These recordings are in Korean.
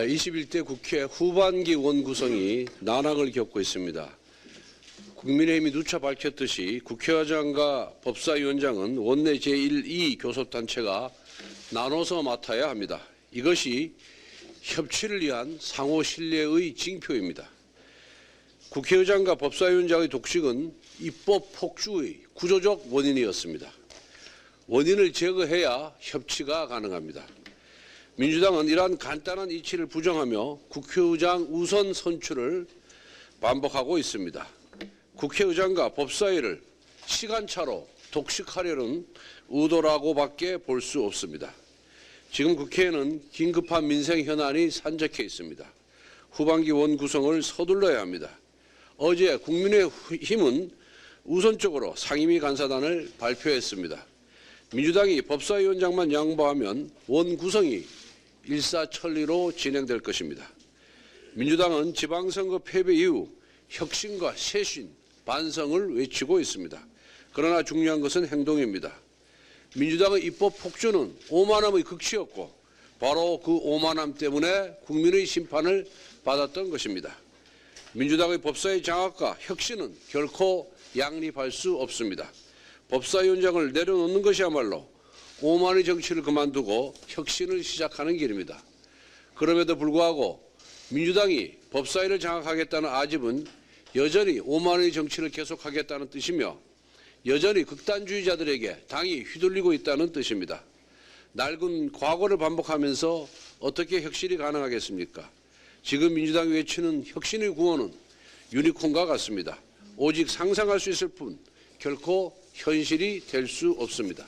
21대 국회 후반기 원구성이 난항을 겪고 있습니다. 국민의힘이 누차 밝혔듯이 국회의장과 법사위원장은 원내 제1, 2 교섭단체가 나눠서 맡아야 합니다. 이것이 협치를 위한 상호 신뢰의 징표입니다. 국회의장과 법사위원장의 독식은 입법 폭주의 구조적 원인이었습니다. 원인을 제거해야 협치가 가능합니다. 민주당은 이러한 간단한 이치를 부정하며 국회의장 우선 선출을 반복하고 있습니다. 국회의장과 법사위를 시간차로 독식하려는 의도라고밖에 볼 수 없습니다. 지금 국회에는 긴급한 민생 현안이 산적해 있습니다. 후반기 원구성을 서둘러야 합니다. 어제 국민의힘은 우선적으로 상임위 간사단을 발표했습니다. 민주당이 법사위원장만 양보하면 원구성이 일사천리로 진행될 것입니다. 민주당은 지방선거 패배 이후 혁신과 쇄신, 반성을 외치고 있습니다. 그러나 중요한 것은 행동입니다. 민주당의 입법 폭주는 오만함의 극치였고 바로 그 오만함 때문에 국민의 심판을 받았던 것입니다. 민주당의 법사위 장악과 혁신은 결코 양립할 수 없습니다. 법사위원장을 내려놓는 것이야말로 오만의 정치를 그만두고 혁신을 시작하는 길입니다. 그럼에도 불구하고 민주당이 법사위를 장악하겠다는 아집은 여전히 오만의 정치를 계속하겠다는 뜻이며 여전히 극단주의자들에게 당이 휘둘리고 있다는 뜻입니다. 낡은 과거를 반복하면서 어떻게 혁신이 가능하겠습니까? 지금 민주당이 외치는 혁신의 구호는 유니콘과 같습니다. 오직 상상할 수 있을 뿐 결코 현실이 될 수 없습니다.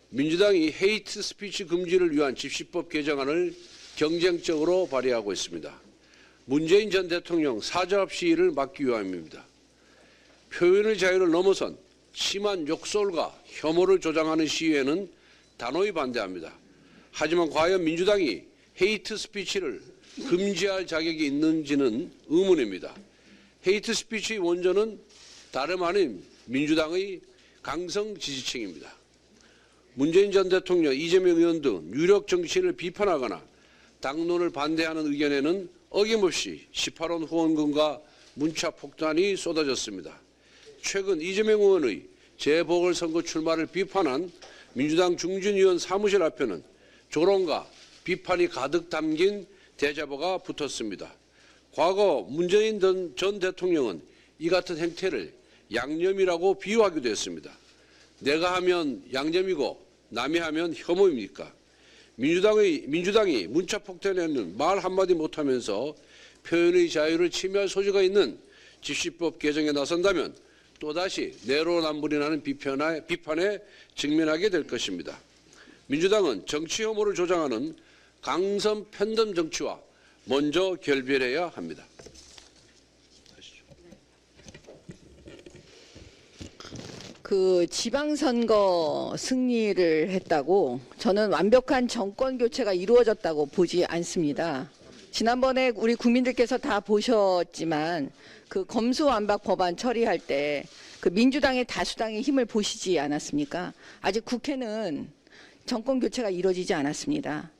민주당이 헤이트 스피치 금지를 위한 집시법 개정안을 경쟁적으로 발의하고 있습니다. 문재인 전 대통령 사자합 시위를 막기 위함입니다. 표현의 자유를 넘어선 심한 욕설과 혐오를 조장하는 시위에는 단호히 반대합니다. 하지만 과연 민주당이 헤이트 스피치를 금지할 자격이 있는지는 의문입니다. 헤이트 스피치의 원조는 다름 아닌 민주당의 강성 지지층입니다. 문재인 전 대통령, 이재명 의원 등 유력 정치인을 비판하거나 당론을 반대하는 의견에는 어김없이 18원 후원금과 문자 폭탄이 쏟아졌습니다. 최근 이재명 의원의 재보궐선거 출마를 비판한 민주당 중진위원 사무실 앞에는 조롱과 비판이 가득 담긴 대자보가 붙었습니다. 과거 문재인 전 대통령은 이 같은 행태를 양념이라고 비유하기도 했습니다. 내가 하면 양념이고 남이 하면 혐오입니까? 민주당이 문자 폭탄에는 말 한마디 못하면서 표현의 자유를 침해할 소지가 있는 집시법 개정에 나선다면 또다시 내로남불이라는 비판에 직면하게 될 것입니다. 민주당은 정치 혐오를 조장하는 강성 팬덤 정치와 먼저 결별해야 합니다. 그 지방선거 승리를 했다고 저는 완벽한 정권 교체가 이루어졌다고 보지 않습니다. 지난번에 우리 국민들께서 다 보셨지만 그 검수완박 법안 처리할 때 그 민주당의 다수당의 힘을 보시지 않았습니까? 아직 국회는 정권 교체가 이루어지지 않았습니다.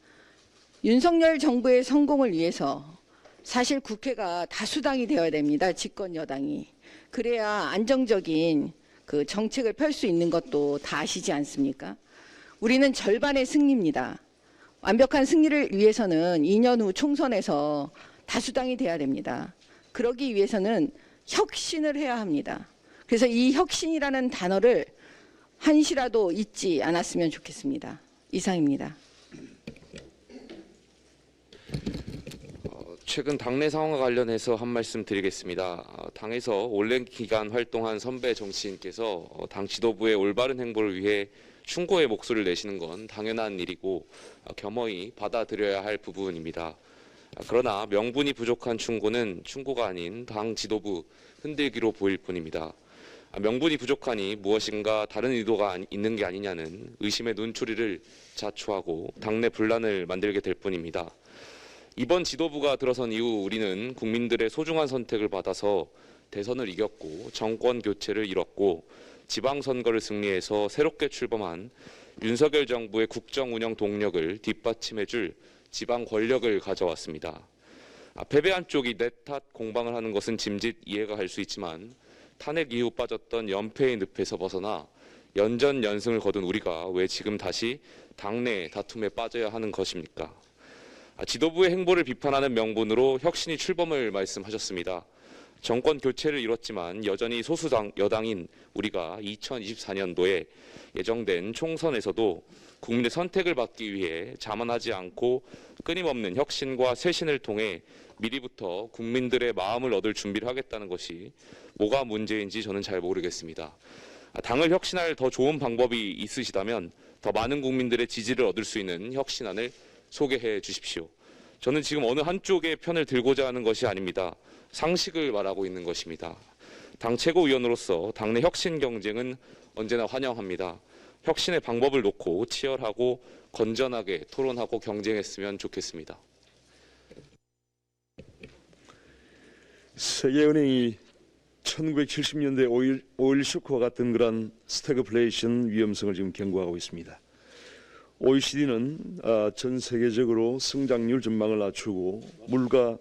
윤석열 정부의 성공을 위해서 사실 국회가 다수당이 되어야 됩니다. 집권 여당이. 그래야 안정적인 그 정책을 펼 수 있는 것도 다 아시지 않습니까? 우리는 절반의 승리입니다. 완벽한 승리를 위해서는 2년 후 총선에서 다수당이 돼야 됩니다. 그러기 위해서는 혁신을 해야 합니다. 그래서 이 혁신이라는 단어를 한시라도 잊지 않았으면 좋겠습니다. 이상입니다. 최근 당내 상황과 관련해서 한 말씀 드리겠습니다. 당에서 오랜 기간 활동한 선배 정치인께서 당 지도부의 올바른 행보를 위해 충고의 목소리를 내시는 건 당연한 일이고 겸허히 받아들여야 할 부분입니다. 그러나 명분이 부족한 충고는 충고가 아닌 당 지도부 흔들기로 보일 뿐입니다. 명분이 부족하니 무엇인가 다른 의도가 있는 게 아니냐는 의심의 눈초리를 자초하고 당내 분란을 만들게 될 뿐입니다. 이번 지도부가 들어선 이후 우리는 국민들의 소중한 선택을 받아서 대선을 이겼고 정권 교체를 이뤘고 지방선거를 승리해서 새롭게 출범한 윤석열 정부의 국정 운영 동력을 뒷받침해줄 지방 권력을 가져왔습니다. 패배한 쪽이 내 탓 공방을 하는 것은 짐짓 이해가 갈 수 있지만 탄핵 이후 빠졌던 연패의 늪에서 벗어나 연전연승을 거둔 우리가 왜 지금 다시 당내 다툼에 빠져야 하는 것입니까? 지도부의 행보를 비판하는 명분으로 혁신이 출범을 말씀하셨습니다. 정권 교체를 이뤘지만 여전히 소수 여당인 우리가 2024년도에 예정된 총선에서도 국민의 선택을 받기 위해 자만하지 않고 끊임없는 혁신과 쇄신을 통해 미리부터 국민들의 마음을 얻을 준비를 하겠다는 것이 뭐가 문제인지 저는 잘 모르겠습니다. 당을 혁신할 더 좋은 방법이 있으시다면 더 많은 국민들의 지지를 얻을 수 있는 혁신안을 소개해 주십시오. 저는 지금 어느 한쪽의 편을 들고자 하는 것이 아닙니다. 상식을 말하고 있는 것입니다. 당 최고위원으로서 당내 혁신 경쟁은 언제나 환영합니다. 혁신의 방법을 놓고 치열하고 건전하게 토론하고 경쟁했으면 좋겠습니다. 세계은행이 1970년대 오일 쇼크와 같은 그런 스태그플레이션 위험성을 지금 경고하고 있습니다. OECD는 전 세계적으로 성장률 전망을 낮추고 물가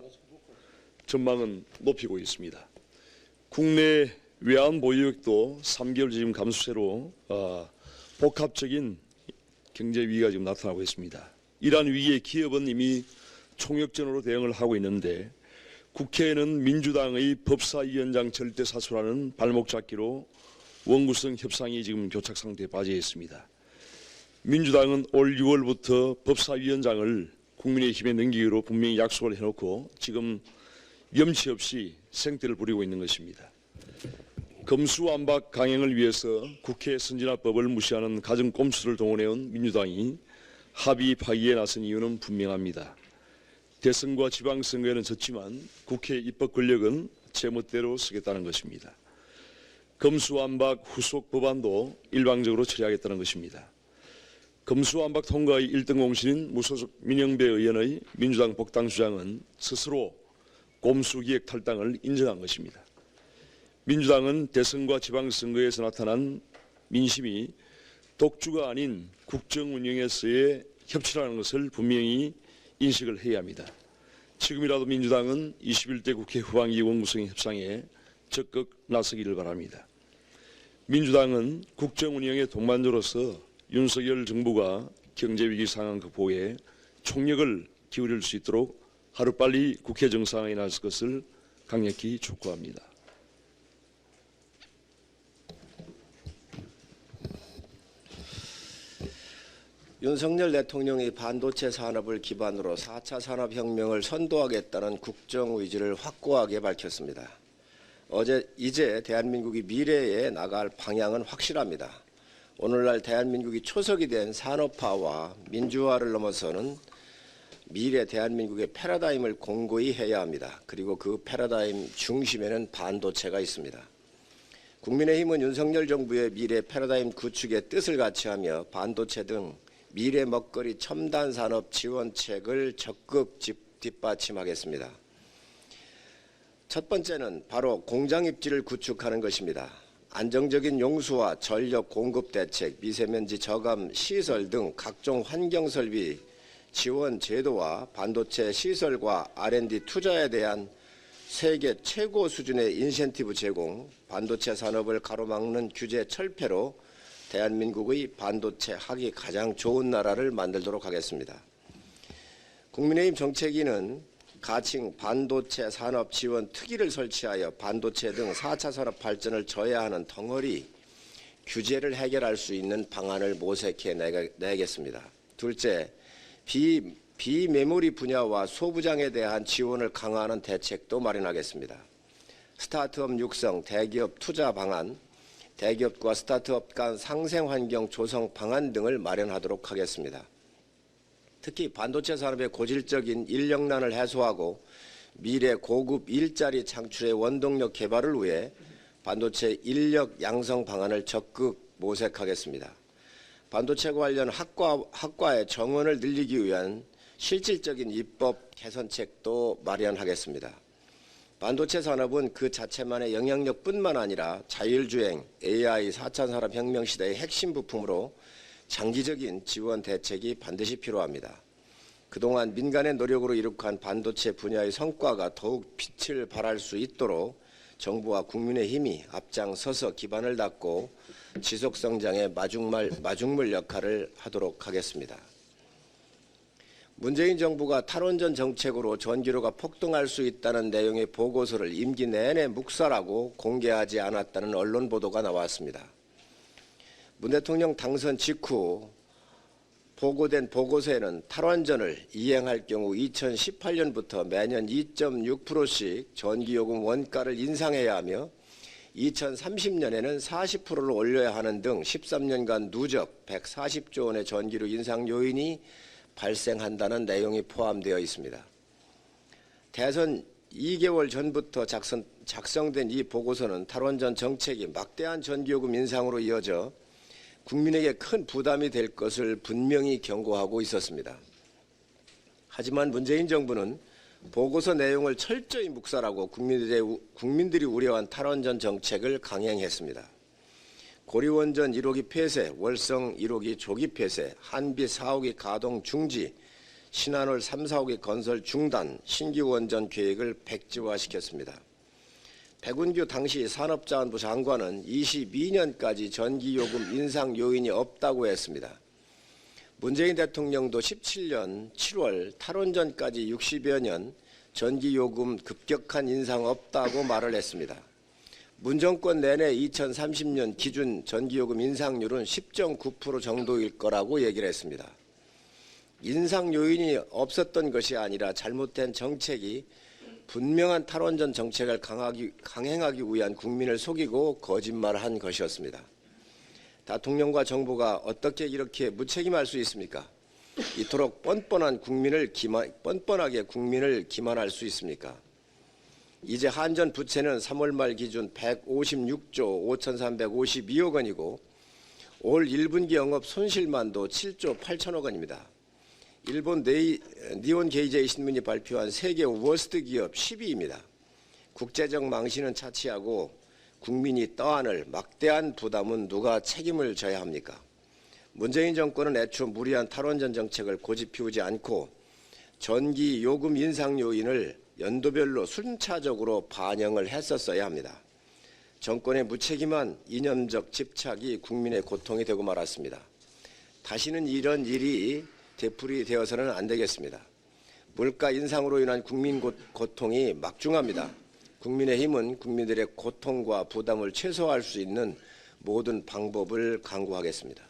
전망은 높이고 있습니다. 국내 외환 보유액도 3개월 지금 감소세로 복합적인 경제 위기가 지금 나타나고 있습니다. 이러한 위기에 기업은 이미 총력전으로 대응을 하고 있는데 국회에는 민주당의 법사위원장 절대사수라는 발목 잡기로 원구성 협상이 지금 교착 상태에 빠져 있습니다. 민주당은 올 6월부터 법사위원장을 국민의힘에 넘기기로 분명히 약속을 해놓고 지금 염치 없이 생태를 부리고 있는 것입니다. 검수완박 강행을 위해서 국회 선진화법을 무시하는 가정꼼수를 동원해온 민주당이 합의 파기에 나선 이유는 분명합니다. 대선과 지방선거에는 졌지만 국회 입법 권력은 제멋대로 쓰겠다는 것입니다. 검수완박 후속 법안도 일방적으로 처리하겠다는 것입니다. 검수완박 통과의 1등 공신인 무소속 민영배 의원의 민주당 복당 주장은 스스로 꼼수기획 탈당을 인정한 것입니다. 민주당은 대선과 지방선거에서 나타난 민심이 독주가 아닌 국정 운영에서의 협치라는 것을 분명히 인식을 해야 합니다. 지금이라도 민주당은 21대 국회 후반기 원구성 협상에 적극 나서기를 바랍니다. 민주당은 국정 운영의 동반자로서 윤석열 정부가 경제위기 상황 극복에 총력을 기울일 수 있도록 하루빨리 국회 정상화에 나설 것을 강력히 촉구합니다. 윤석열 대통령이 반도체 산업을 기반으로 4차 산업혁명을 선도하겠다는 국정 의지를 확고하게 밝혔습니다. 이제 대한민국이 미래에 나갈 방향은 확실합니다. 오늘날 대한민국이 초석이 된 산업화와 민주화를 넘어서는 미래 대한민국의 패러다임을 공고히 해야 합니다. 그리고 그 패러다임 중심에는 반도체가 있습니다. 국민의힘은 윤석열 정부의 미래 패러다임 구축의 뜻을 같이하며 반도체 등 미래 먹거리 첨단 산업 지원책을 적극 뒷받침하겠습니다. 첫 번째는 바로 공장 입지를 구축하는 것입니다. 안정적인 용수와 전력 공급 대책, 미세먼지 저감 시설 등 각종 환경 설비 지원 제도와 반도체 시설과 R&D 투자에 대한 세계 최고 수준의 인센티브 제공, 반도체 산업을 가로막는 규제 철폐로 대한민국의 반도체 하기 가장 좋은 나라를 만들도록 하겠습니다. 국민의힘 정책위는 가칭 반도체 산업 지원 특위를 설치하여 반도체 등 4차 산업 발전을 저해하는 덩어리 규제를 해결할 수 있는 방안을 모색해 내겠습니다. 둘째, 비메모리 분야와 소부장에 대한 지원을 강화하는 대책도 마련하겠습니다. 스타트업 육성, 대기업 투자 방안, 대기업과 스타트업 간 상생 환경 조성 방안 등을 마련하도록 하겠습니다. 특히 반도체 산업의 고질적인 인력난을 해소하고 미래 고급 일자리 창출의 원동력 개발을 위해 반도체 인력 양성 방안을 적극 모색하겠습니다. 반도체 관련 학과의 정원을 늘리기 위한 실질적인 입법 개선책도 마련하겠습니다. 반도체 산업은 그 자체만의 영향력뿐만 아니라 자율주행, AI, 4차 산업혁명 시대의 핵심 부품으로 장기적인 지원 대책이 반드시 필요합니다. 그동안 민간의 노력으로 이룩한 반도체 분야의 성과가 더욱 빛을 발할 수 있도록 정부와 국민의 힘이 앞장서서 기반을 닦고 지속성장의 마중물 역할을 하도록 하겠습니다. 문재인 정부가 탈원전 정책으로 전기료가 폭등할 수 있다는 내용의 보고서를 임기 내내 묵살하고 공개하지 않았다는 언론 보도가 나왔습니다. 문 대통령 당선 직후 보고된 보고서에는 탈원전을 이행할 경우 2018년부터 매년 2.6%씩 전기요금 원가를 인상해야 하며 2030년에는 40%를 올려야 하는 등 13년간 누적 140조 원의 전기료 인상 요인이 발생한다는 내용이 포함되어 있습니다. 대선 2개월 전부터 작성된 이 보고서는 탈원전 정책이 막대한 전기요금 인상으로 이어져 국민에게 큰 부담이 될 것을 분명히 경고하고 있었습니다. 하지만 문재인 정부는 보고서 내용을 철저히 묵살하고 국민들이 우려한 탈원전 정책을 강행했습니다. 고리원전 1호기 폐쇄, 월성 1호기 조기 폐쇄, 한비 4호기 가동 중지, 신한울 3, 4호기 건설 중단, 신규 원전 계획을 백지화시켰습니다. 백운규 당시 산업자원부 장관은 22년까지 전기요금 인상 요인이 없다고 했습니다. 문재인 대통령도 17년 7월 탈원전까지 60여 년 전기요금 급격한 인상 없다고 말을 했습니다. 문 정권 내내 2030년 기준 전기요금 인상률은 10.9% 정도일 거라고 얘기를 했습니다. 인상 요인이 없었던 것이 아니라 잘못된 정책이 분명한 탈원전 정책을 강행하기 위한 국민을 속이고 거짓말한 것이었습니다. 대통령과 정부가 어떻게 이렇게 무책임할 수 있습니까? 이토록 뻔뻔하게 국민을 기만할 수 있습니까? 이제 한전 부채는 3월 말 기준 156조 5,352억 원이고 올 1분기 영업 손실만도 7조 8천억 원입니다. 일본 니혼 게이제이 신문이 발표한 세계 워스트 기업 10위입니다. 국제적 망신은 차치하고 국민이 떠안을 막대한 부담은 누가 책임을 져야 합니까? 문재인 정권은 애초 무리한 탈원전 정책을 고집 피우지 않고 전기 요금 인상 요인을 연도별로 순차적으로 반영을 했었어야 합니다. 정권의 무책임한 이념적 집착이 국민의 고통이 되고 말았습니다. 다시는 이런 일이 되풀이되어서는 안 되겠습니다. 물가 인상으로 인한 국민 고통이 막중합니다. 국민의힘은 국민들의 고통과 부담을 최소화할 수 있는 모든 방법을 강구하겠습니다.